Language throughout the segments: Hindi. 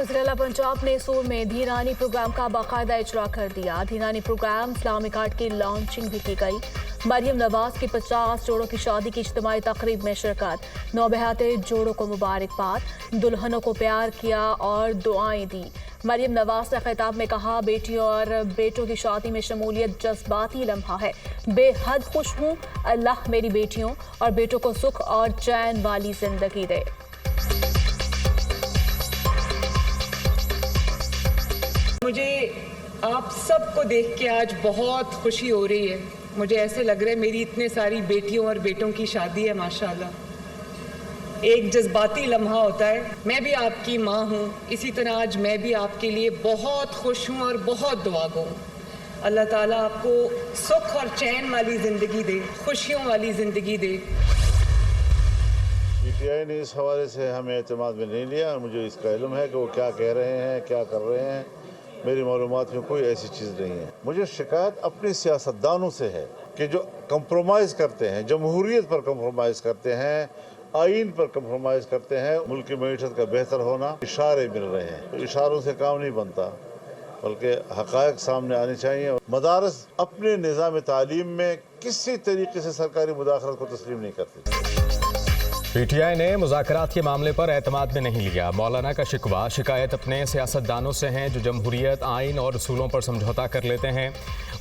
वज़ीर-ए-आला पंजाब ने सूर में धीरानी प्रोग्राम का बाकायदा इजरा कर दिया। धीरानी प्रोग्राम इस्लामिक आर्ट की लॉन्चिंग भी की गई। मरियम नवाज की 50 जोड़ों की शादी की इज्तिमाई तकरीब में शिरकत। नौबहाते जोड़ों को मुबारकबाद, दुल्हनों को प्यार किया और दुआएं दी। मरियम नवाज ने खिताब में कहा, बेटियों और बेटों की शादी में शमूलियत जज्बाती लम्हा है। बेहद खुश हूँ, अल्लाह मेरी बेटियों और बेटों को सुख और चैन वाली जिंदगी दे। मुझे आप सबको देख के आज बहुत खुशी हो रही है। मुझे ऐसे लग रहा है मेरी इतने सारी बेटियों और बेटों की शादी है। माशाल्लाह एक जज्बाती लम्हा होता है। मैं भी आपकी माँ हूँ, इसी तरह आज मैं भी आपके लिए बहुत खुश हूँ और बहुत दुआगो हूँ। अल्लाह ताला आपको सुख और चैन वाली ज़िंदगी दे, खुशियों वाली ज़िंदगी दे। पीटीआई ने इस हवाले से हमें एतमाद में नहीं लिया। मुझे इसका इल्म है कि वो क्या कह रहे हैं, क्या कर रहे हैं। मेरी मालूमात में कोई ऐसी चीज़ नहीं है। मुझे शिकायत अपने सियासतदानों से है कि जो कंप्रोमाइज़ करते हैं, जमहूरियत पर कंप्रोमाइज़ करते हैं, आइन पर कंप्रोमाइज़ करते हैं। मुल्क की मईशत का बेहतर होना इशारे मिल रहे हैं, तो इशारों से काम नहीं बनता, बल्कि हक़ाइक़ सामने आने चाहिए। मदारस अपने निज़ाम तालीम में किसी तरीके से सरकारी मुदाखलत को तस्लीम नहीं करती। पीटीआई ने मुज़ाकरात के मामले पर एतमाद में नहीं लिया। मौलाना का शिकवा, शिकायत अपने सियासतदानों से हैं जो जमहूरियत, आइन और असूलों पर समझौता कर लेते हैं।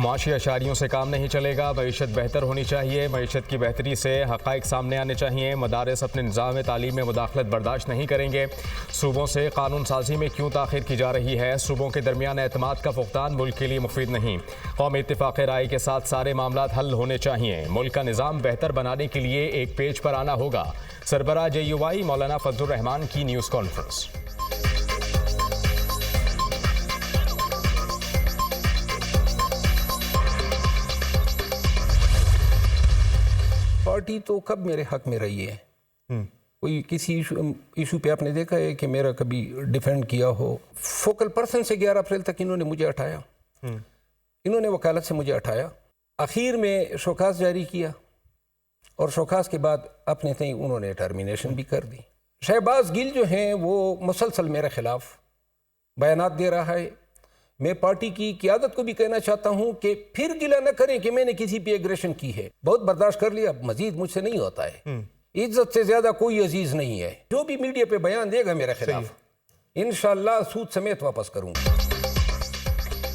मुआशी अशारियों से काम नहीं चलेगा। मईशत बेहतर होनी चाहिए। मईशत की बेहतरी से हक़ाइक़ सामने आने चाहिए। मदारस अपने निज़ाम तालीम में मुदाखलत बर्दाश्त नहीं करेंगे। सूबों से कानून साजी में क्यों ताख़ीर की जा रही है? सूबों के दरमियान एतमाद का फुक़दान मुल्क के लिए मुफीद नहीं। कौमी इत्तिफ़ाक़ राय के साथ सारे मामलात हल होने चाहिए। मुल्क का निज़ाम बेहतर बनाने के लिए एक पेज पर आना होगा। सरबराह JUI मौलाना फजलुर रहमान की न्यूज़ कॉन्फ्रेंस। पार्टी तो कब मेरे हक में रही है? कोई किसी इशू पे आपने देखा है कि मेरा कभी डिफेंड किया हो? फोकल पर्सन से 11 अप्रैल तक इन्होंने मुझे हटाया, इन्होंने वकालत से मुझे हटाया। आखिर में शोकास जारी किया और शोकास के बाद अपने तय उन्होंने टर्मिनेशन भी कर दी। शहबाज गिल जो हैं वो मुसलसल मेरे खिलाफ बयानात दे रहा है। मैं पार्टी की क़ियादत को भी कहना चाहता हूं कि फिर गिला न करें कि मैंने किसी पे एग्रेशन की है। बहुत बर्दाश्त कर लिया, मजीद मुझसे नहीं होता है। इज्जत से ज्यादा कोई अजीज नहीं है। जो भी मीडिया पे बयान देगा मेरे खिलाफ, इंशाअल्लाह सूद समेत वापस करूंगा।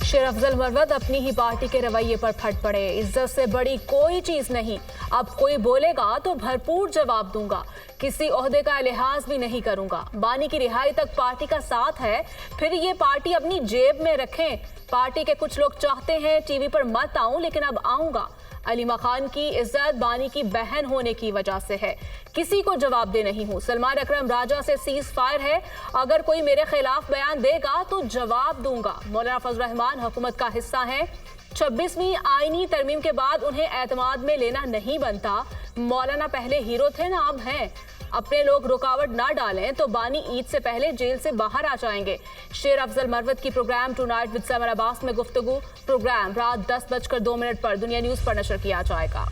शेर अफजल मरवत अपनी ही पार्टी के रवैये पर फट पड़े। इज्जत से बड़ी कोई चीज नहीं। अब कोई बोलेगा तो भरपूर जवाब दूंगा। किसी ओहदे का लिहाज भी नहीं करूंगा। बानी की रिहाई तक पार्टी का साथ है, फिर ये पार्टी अपनी जेब में रखें। पार्टी के कुछ लोग चाहते हैं टीवी पर मत आऊं, लेकिन अब आऊंगा। अलीमा खान की इज्जत बानी की बहन होने की वजह से है। किसी को जवाब दे नहीं हूं। सलमान अकरम राजा से सीज फायर है। अगर कोई मेरे खिलाफ बयान देगा तो जवाब दूंगा। मौलाना फजलुर रहमान हुकूमत का हिस्सा है। 26वीं आईनी तरमीम के बाद उन्हें एतमाद में लेना नहीं बनता। मौलाना पहले हीरो थे ना, अब हैं। अपने लोग रुकावट ना डालें तो बानी ईद से पहले जेल से बाहर आ जाएंगे। शेर अफजल मरवत की program tonight with Samar Abbas में गुफ्तगू। प्रोग्राम रात 10:02 पर दुनिया न्यूज़ पर नशर किया जाएगा।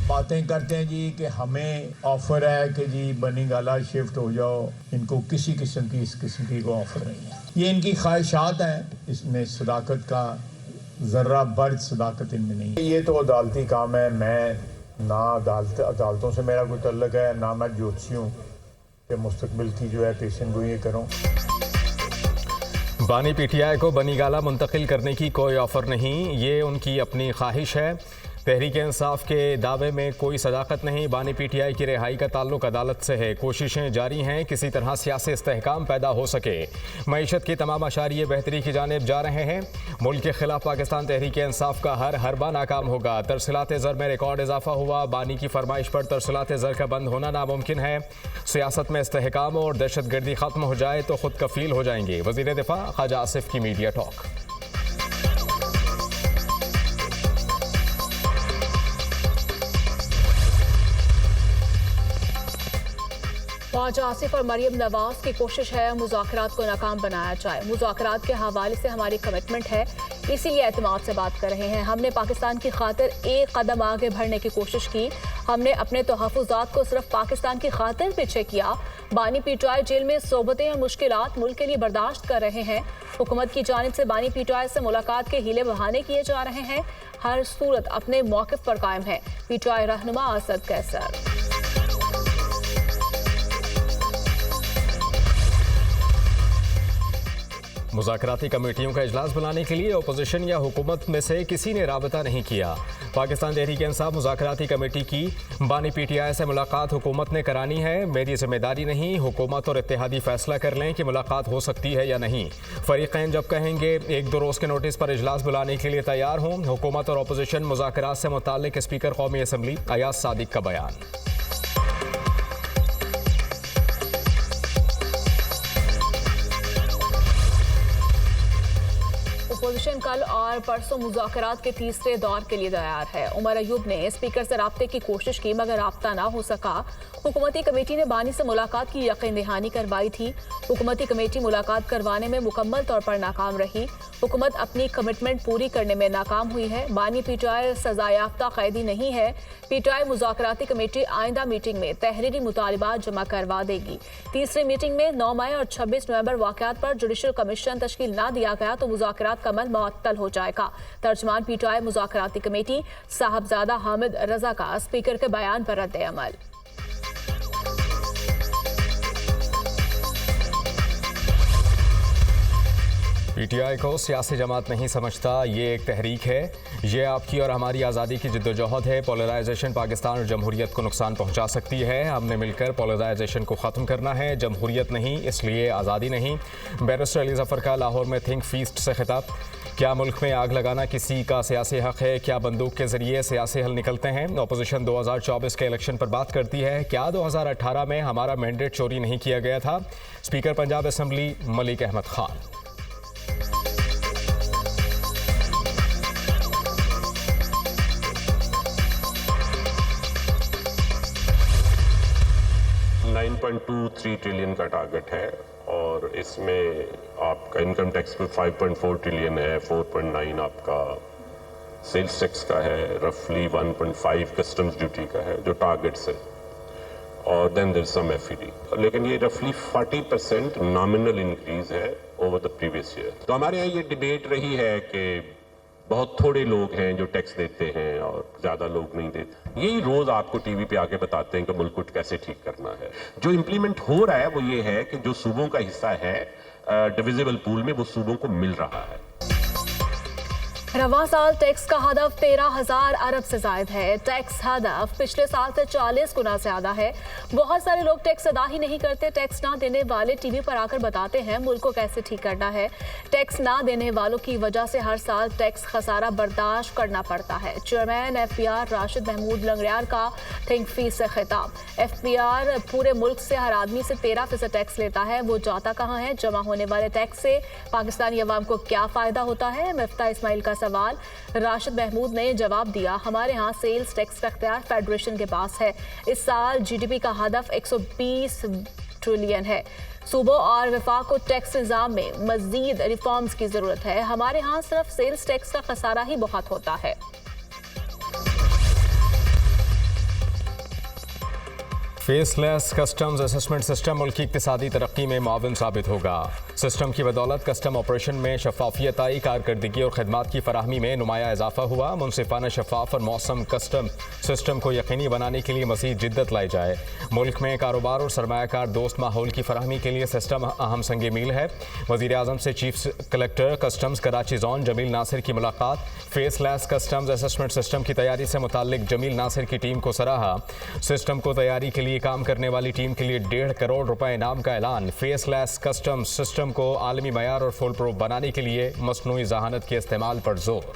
बातें करते हैं जी कि हमें ऑफर है कि जी बनी गाला शिफ्ट हो जाओ। इनको किसी किस्म की इस किस्म की कोई ऑफर नहीं है। ये इनकी ख्वाहिशात हैं, इसमें सदाकत का जर्रा बर्ज सदाकत इनमें नहीं है। ये तो अदालती काम है। मैं ना अदालतों से मेरा कोई तल्लक है, ना मैं ज्योतिषी हूँ कि मुस्तकबिल की जो है पेशन गोई करूँ। बानी PTI को बनी गाला मुंतकिल करने की कोई ऑफ़र नहीं, ये उनकी अपनी ख्वाहिश है। तहरीक इंसाफ के दावे में कोई सदाकत नहीं। बानी PTI की रिहाई का ताल्लुक अदालत से है। कोशिशें जारी हैं किसी तरह सियासी इस्तेहकाम पैदा हो सके। मईशत की तमाम अशारिये बेहतरी की जानिब जा रहे हैं। मुल्क के खिलाफ पाकिस्तान तहरीक इंसाफ का हर हरबा नाकाम होगा। तरसीलात ज़र में रिकॉर्ड इजाफा हुआ। बानी की फरमाइश पर तरसीलात ज़र का बंद होना नामुमकिन है। सियासत में इस्तेहकाम और दहशत गर्दी ख़त्म हो जाए तो खुद कफील हो जाएंगे। वज़ीर दिफा ख्वाजा आसिफ की मीडिया टॉक। ख्वाजा आसिफ और मरियम नवाज की कोशिश है मुज़ाकरात को नाकाम बनाया जाए। मुज़ाकरात के हवाले से हमारी कमिटमेंट है इसीलिए एतमाद से बात कर रहे हैं। हमने पाकिस्तान की खातिर एक कदम आगे बढ़ने की कोशिश की। हमने अपने तहफ़्फ़ुज़ात को सिर्फ पाकिस्तान की खातिर पीछे किया। बानी पीटीआई जेल में सोबतें और मुश्किलात मुल्क के लिए बर्दाश्त कर रहे हैं। हुकूमत की जानिब से बानी पीटीआई से मुलाकात के हीले बहाने किए जा रहे हैं। हर सूरत अपने मौक़िफ़ पर कायम है। पीटीआई रहनुमा असद कैसर। मुज़ाकराती कमेटियों का इजलास बुलाने के लिए अपोजिशन या हुकूमत में से किसी ने राबता नहीं किया। पाकिस्तान तहरीक-ए-इंसाफ मुज़ाकराती कमेटी की बानी पीटीआई से मुलाकात हुकूमत ने करानी है। मेरी जिम्मेदारी नहीं, हुकूमत और इत्तेहादी फैसला कर लें कि मुलाकात हो सकती है या नहीं। फरीक़ैन जब कहेंगे 1-2 रोज़ के नोटिस पर इजलास बुलाने के लिए तैयार हों। हुकूमत और अपोजिशन मुज़ाकरात से मुताल्लिक़ स्पीकर कौमी असम्बली अयाज सादिक का बयान। अपोजिशन कल और परसों मुज़ाकरात के तीसरे दौर के लिए तैयार है। उमर अयूब ने स्पीकर से राब्ते की कोशिश की मगर राब्ता ना हो सका। हुकूमती कमेटी ने बानी से मुलाकात की यकीन दहानी करवाई थी। हुकूमती कमेटी मुलाकात करवाने में मुकम्मल तौर पर नाकाम रही। हुकूमत अपनी कमिटमेंट पूरी करने में नाकाम हुई है। बानी पीटीआई सजा याफ्ता कैदी नहीं है। पीटीआई मुज़ाकराती कमेटी आइंदा मीटिंग में तहरीरी मुतालिबात जमा करवा देगी। तीसरी मीटिंग में 9 मई और 26 नवंबर वाक़यात पर जुडिशल कमीशन तश्कील ना दिया गया तो मुज़ाकरात का अमल मुअत्तल हो जाएगा। तर्जमान पीटीआई मुज़ाकराती कमेटी साहबजादा हामिद रजा का स्पीकर के बयान पर रद्द अमल। पीटीआई को सियासी जमात नहीं समझता, ये एक तहरीक है। ये आपकी और हमारी आज़ादी की जद्दोजहद है। पोलराइजेशन पाकिस्तान और जमहूरियत को नुकसान पहुंचा सकती है। हमने मिलकर पोलराइजेशन को ख़त्म करना है, जमहूरियत नहीं, इसलिए आज़ादी नहीं। बैरिस्टर अली ज़फ़र का लाहौर में थिंक फीस्ट से खिताब। क्या मुल्क में आग लगाना किसी का सियासी हक़ है? क्या बंदूक के ज़रिए सियासी हल निकलते हैं? अपोजिशन 2024 के इलेक्शन पर बात करती है। क्या 2018 में हमारा मैंडेट चोरी नहीं किया गया था? Speaker Punjab assembly Malik Ahmad Khan. $9.23 trillion का टारगेट है और इसमें आपका इनकम टैक्स पे 5.4 ट्रिलियन है, 4.9 आपका सेल्स टैक्स का है, रफली 1.5 कस्टम्स ड्यूटी का है जो टारगेट से, और देन देयर सम एफईडी। लेकिन ये रफली 40% नॉमिनल इंक्रीज है ओवर द प्रीवियस ईयर। तो हमारे यहाँ ये डिबेट रही है कि बहुत थोड़े लोग हैं जो टैक्स देते हैं और ज़्यादा लोग नहीं देते। यही रोज़ आपको टीवी पे आके बताते हैं कि मुल्क को कैसे ठीक करना है। जो इम्प्लीमेंट हो रहा है वो ये है कि जो सूबों का हिस्सा है डिविजिबल पूल में, वो सूबों को मिल रहा है। रवां साल टैक्स का हदफ 13,000 अरब से जायद है। टैक्स हदफ पिछले साल से 40 गुना ज्यादा है। बहुत सारे लोग टैक्स अदा ही नहीं करते। टैक्स ना देने वाले टीवी पर आकर बताते हैं मुल्क को कैसे ठीक करना है। टैक्स ना देने वालों की वजह से हर साल टैक्स खसारा बर्दाश्त करना पड़ता है। चेयरमैन FPR राशिद महमूद लंगड़ियार का थिंक फीस से खिताब। FPR पूरे मुल्क से हर आदमी से 13% टैक्स लेता है। वो जाता कहाँ है? जमा होने वाले टैक्स से पाकिस्तानी अवाम को क्या फ़ायदा होता है? मिफ्ता इस्माइल का सवाल। राशिद महमूद ने जवाब दिया, हमारे यहाँ सेल्स टैक्स का इख्तियार फेडरेशन के पास है। इस साल GDP का हदफ 120 ट्रिलियन है। सूबों और वफाक को टैक्स निज़ाम में मजीद रिफॉर्म्स की ज़रूरत है। हमारे यहाँ सिर्फ सेल्स टैक्स का खसारा ही बहुत होता है। फेसलेस कस्टम्स असेसमेंट सिस्टम मुल्क की इक्तिसादी तरक्की में मुआविन साबित होगा। सिस्टम की बदौलत कस्टम ऑपरेशन में शफाफियत आई, कारकर्दगी और खदमात की फराहमी में नुमाया इजाफा हुआ। मुनसिफाना शफाफ और मौसम कस्टम सिस्टम को यकीनी बनाने के लिए मज़ीद जिद्दत लाई जाए। मुल्क में कारोबार और सरमायाकार दोस्त माहौल की फराहमी के लिए सिस्टम अहम संग मील है। वज़ीर आज़म से chief collector customs Karachi zone Jamil Nasir की मुलाकात। फेसलेस कस्टम्स असेसमेंट सिस्टम की तैयारी से मुताल्लिक जमील नासिर की टीम को सराहा। सिस्टम को तैयारी के लिए काम करने वाली टीम के लिए 1.5 करोड़ रुपए इनाम का ऐलान। फेसलेस कस्टम सिस्टम को आलमी मयार और फुल प्रूफ बनाने के लिए मसनूई जहानत के इस्तेमाल पर जोर।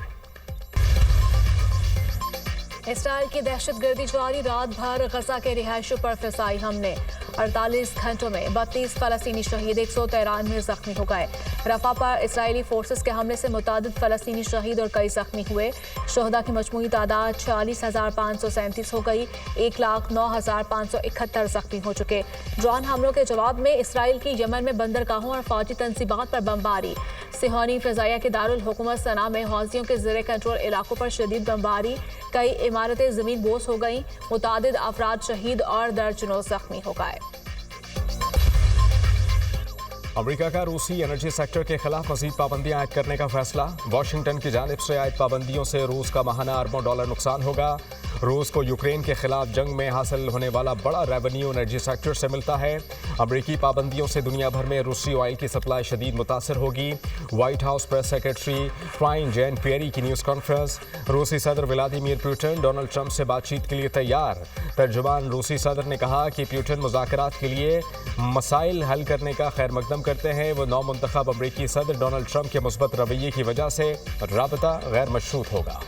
इसराइल की दहशतगर्दी जारी, रात भर गजा के रिहायशों पर फिजाई हमले। 48 घंटों में 32 फलस्तीनी शहीद, 193 जख्मी हो गए। रफा पर इसराइली फोर्सेस के हमले से मुतादिद फलस्तीनी शहीद और कई जख्मी हुए। शोहदा की मजमूई तादाद 46,537 हो गई। 1,09,571 जख्मी हो चुके। ड्रोन हमलों के जवाब में इसराइल की यमन में बंदरगाहों और फौजी तंसीबात पर बमबारी। सिहानी फिजाइया के दारुल हुकूमत सना में हौजियों के ज़ेरे कंट्रोल इलाकों पर शदीद बमबारी। कई इमारतें ज़मीन बोस हो गईं। मुतादिद अफराद शहीद और दर्जनों जख्मी हो गए। अमेरिका का रूसी एनर्जी सेक्टर के खिलाफ मजीद पाबंदियां आयद करने का फैसला। वाशिंगटन की जानिब से आयद पाबंदियों से रूस का माहाना अरबों डॉलर नुकसान होगा। रूस को यूक्रेन के खिलाफ जंग में हासिल होने वाला बड़ा रेवेन्यू एनर्जी सेक्टर से मिलता है। अमेरिकी पाबंदियों से दुनिया भर में रूसी ऑयल की सप्लाई शदीद मुतासर होगी। व्हाइट हाउस प्रेस सेक्रेटरी फ्राइन जैन पियरी की न्यूज़ कॉन्फ्रेंस। रूसी सदर व्लादिमीर पुतिन डोनाल्ड ट्रंप से बातचीत के लिए तैयार। तर्जुमान रूसी सदर ने कहा कि पुतिन मुज़ाकरात के लिए मसाइल हल करने का खैर मकदम करते हैं। वो नौ मुंतखब अमेरिकी सदर डोनाल्ड ट्रंप के मुस्बत रवैये की वजह से राबता गैर मशरूत होगा।